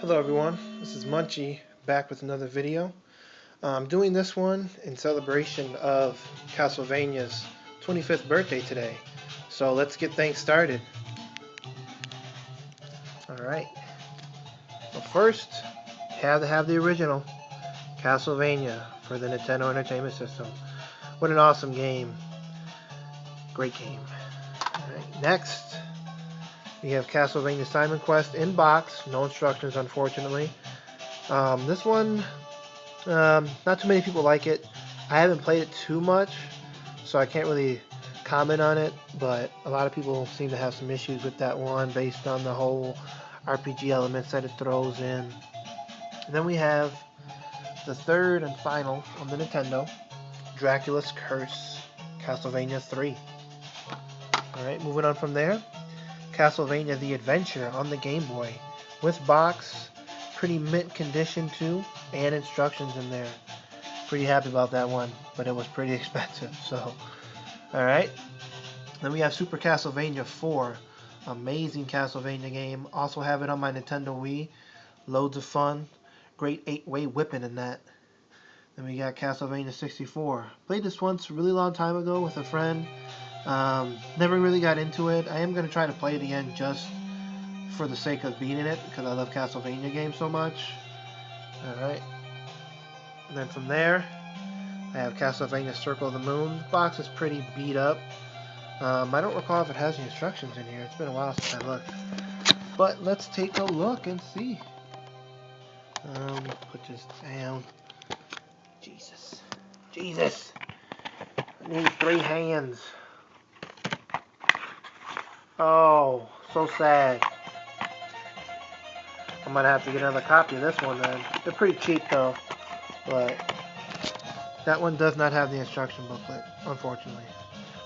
Hello everyone, this is Munchie back with another video. I'm doing this one in celebration of Castlevania's 25th birthday today. So let's get things started. Alright, well first, have to have the original Castlevania for the Nintendo Entertainment System. What an awesome game. Great game. Alright, next we have Castlevania Simon Quest in box, no instructions unfortunately. This one not too many people like it. I haven't played it too much, so I can't really comment on it, but a lot of people seem to have some issues with that one based on the whole RPG elements that it throws in. And then we have the third and final on the Nintendo, Dracula's Curse, Castlevania 3. Alright, moving on from there, Castlevania The Adventure on the Game Boy, with box, pretty mint condition too, and instructions in there. Pretty happy about that one, but it was pretty expensive, so alright. Then we have Super Castlevania 4, amazing Castlevania game. Also have it on my Nintendo Wii, loads of fun, great 8-way whipping in that. Then we got Castlevania 64. Played this once a really long time ago with a friend. Never really got into it. I am going to try to play it again just for the sake of beating it, because I love Castlevania games so much. Alright. And then from there, I have Castlevania Circle of the Moon. The box is pretty beat up. I don't recall if it has the instructions in here. It's been a while since I looked. But let's take a look and see. Put this down. Jesus. I need 3 hands. Oh, so sad. I'm going to have to get another copy of this one then. They're pretty cheap though. But that one does not have the instruction booklet, unfortunately.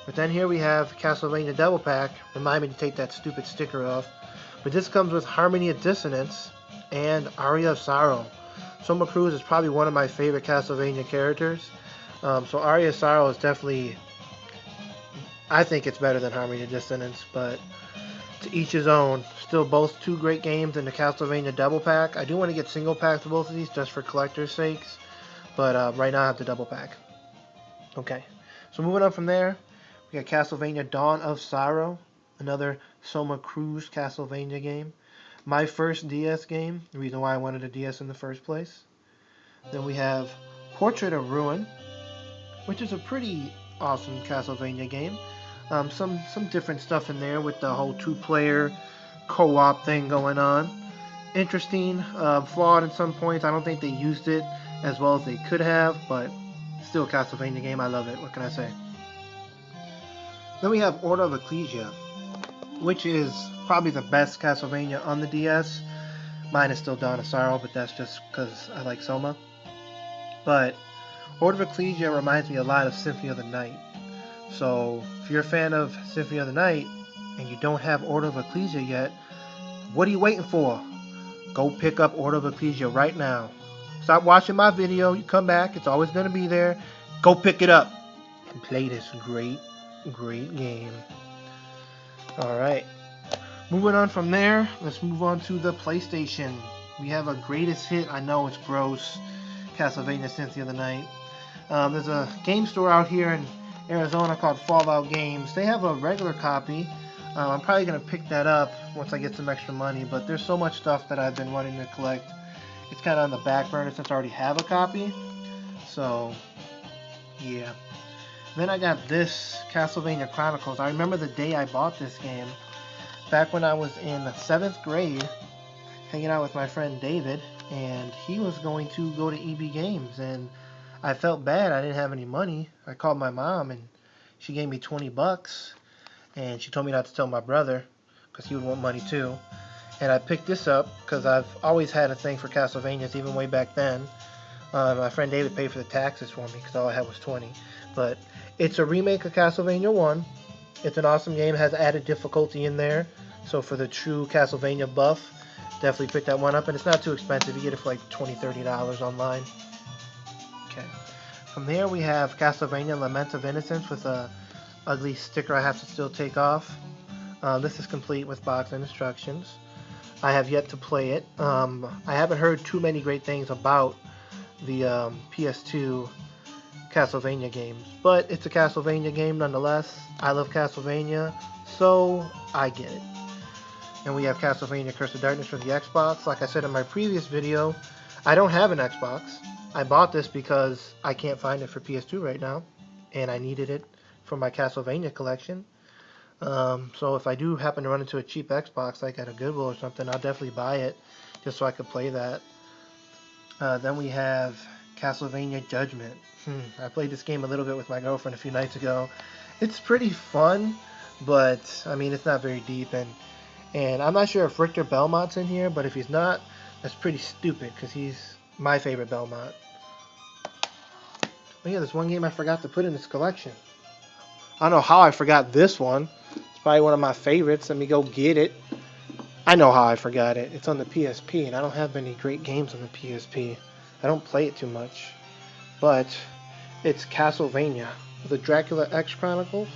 But then here we have Castlevania Double Pack. Remind me to take that stupid sticker off. But this comes with Harmony of Dissonance and Aria of Sorrow. Soma Cruz is probably one of my favorite Castlevania characters. So Aria of Sorrow is definitely, I think it's better than Harmony of Dissonance, but to each his own. Still both 2 great games in the Castlevania Double Pack. I do want to get single packs of both of these just for collector's sakes. But right now I have the double pack. Okay, so moving on from there, we got Castlevania Dawn of Sorrow, another Soma Cruz Castlevania game. My first DS game, the reason why I wanted a DS in the first place. Then we have Portrait of Ruin, which is a pretty awesome Castlevania game. Some different stuff in there with the whole 2-player co-op thing going on. Interesting, flawed in some points. I don't think they used it as well as they could have, but still a Castlevania game. I love it. What can I say? Then we have Order of Ecclesia, which is probably the best Castlevania on the DS. Mine is still Dawn of Sorrow, but that's just because I like Soma. But Order of Ecclesia reminds me a lot of Symphony of the Night. So if you're a fan of Symphony of the Night and you don't have Order of Ecclesia yet, what are you waiting for? Go pick up Order of Ecclesia right now. Stop watching my video, you come back, it's always going to be there. Go pick it up and play this great game. Alright, moving on from there, let's move on to the PlayStation. We have a greatest hit, I know it's gross, Castlevania Symphony of the Night. There's a game store out here in Arizona called Fallout Games. They have a regular copy. I'm probably going to pick that up once I get some extra money, but there's so much stuff that I've been wanting to collect. It's kind of on the back burner since I already have a copy. So, yeah. Then I got this, Castlevania Chronicles. I remember the day I bought this game. Back when I was in 7th grade, hanging out with my friend David, and he was going to go to EB Games, and I felt bad. I didn't have any money. I called my mom, and she gave me 20 bucks, and she told me not to tell my brother, because he would want money too. And I picked this up because I've always had a thing for Castlevanias, even way back then. My friend David paid for the taxes for me because all I had was 20. But it's a remake of Castlevania 1. It's an awesome game. It has added difficulty in there. So for the true Castlevania buff, definitely pick that one up. And it's not too expensive. You get it for like $20, $30 online. Okay. From there we have Castlevania Lament of Innocence with a ugly sticker I have to still take off. This is complete with box and instructions. I have yet to play it. I haven't heard too many great things about the PS2 Castlevania games, but it's a Castlevania game nonetheless. I love Castlevania, so I get it. And we have Castlevania Curse of Darkness for the Xbox. Like I said in my previous video, I don't have an Xbox. I bought this because I can't find it for PS2 right now, and I needed it for my Castlevania collection. So if I do happen to run into a cheap Xbox, like at a Goodwill or something, I'll definitely buy it just so I could play that. Then we have Castlevania Judgment. I played this game a little bit with my girlfriend a few nights ago. It's pretty fun, but I mean it's not very deep, and I'm not sure if Richter Belmont's in here, but if he's not, that's pretty stupid because he's my favorite Belmont. Oh yeah, there's one game I forgot to put in this collection. I don't know how I forgot this one. It's probably one of my favorites. Let me go get it. I know how I forgot it. It's on the PSP, and I don't have many great games on the PSP. I don't play it too much. But it's Castlevania, the Dracula X Chronicles.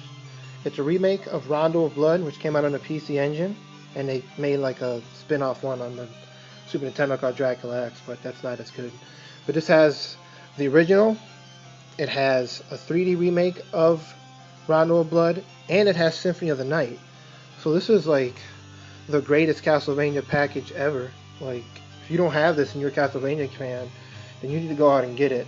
It's a remake of Rondo of Blood, which came out on the PC Engine, and they made like a spin-off one on the Super Nintendo called Dracula X, but that's not as good. But this has the original. It has a 3D remake of Rondo of Blood, and it has Symphony of the Night. So this is like the greatest Castlevania package ever. Like, if you don't have this and you're a Castlevania fan, then you need to go out and get it.